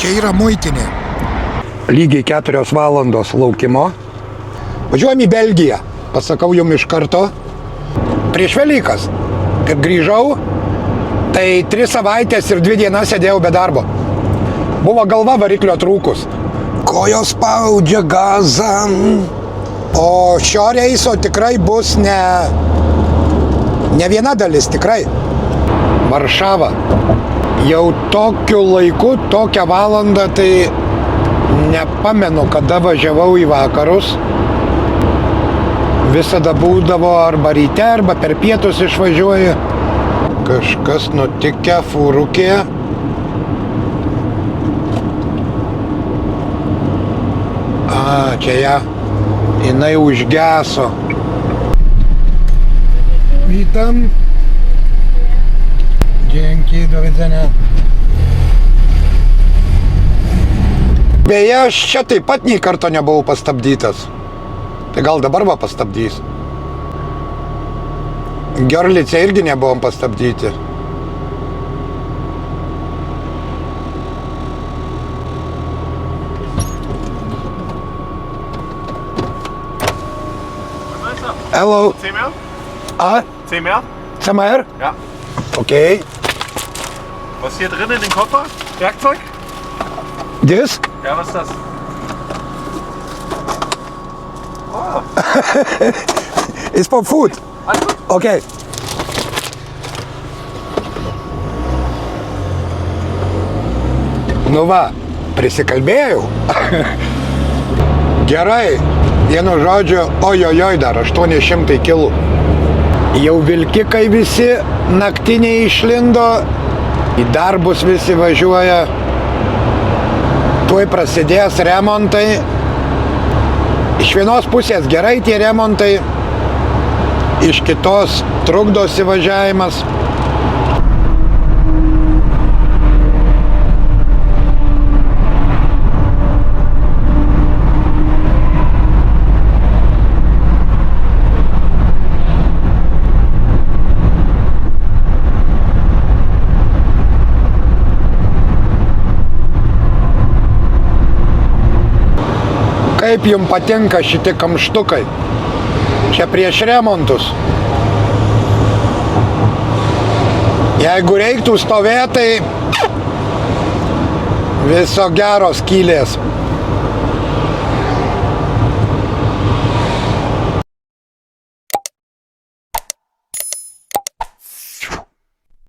Čia yra muitinė. Lygiai 4 valandos laukimo. Važiuojam į Belgiją. Pasakau jums iš karto. Prieš Velykas, kaip grįžau, tai 3 savaitės ir 2 dienas sėdėjau be darbo. Buvo galva variklio trūkus. Kojos spaudžia gazą. O šio reiso tikrai bus ne viena dalis, tikrai. Varšava. Jau tokiu laiku, tokią valandą, tai nepamenu, kada važiavau į vakarus. Visada būdavo arba ryte, arba per pietus išvažiuoju. Kažkas nutikę fūrukė. Čia ją. Jinai užgeso. Witam. Dzięki, do widzenia. Beje, aš čia taip pat nei karto nebuvau pastabdytas. Tai gal dabar va pastabdys. Giorlice irgi nebuvom pastabdyti. Hello. 10 Mail? 10 Mail? CMR? Ja. Okay. Was ist hier drin in den Koffer? Werkzeug? This? Ja, was ist das? Oh, It's for food. alles gut. Okay. Nu va, prisikalbėjau. Gerai, vienu žodžiu, ojojoj dar 800 kilų. Jau vilkikai visi naktiniai išlindo, į darbus visi važiuoja. Tuoj prasidės remontai. Iš vienos pusės gerai tie remontai, iš kitos trukdosi važiavimas. Kaip jums patinka šitie kamštukai? Čia prieš remontus. Jeigu reiktų stovėti, tai viso gero skylės.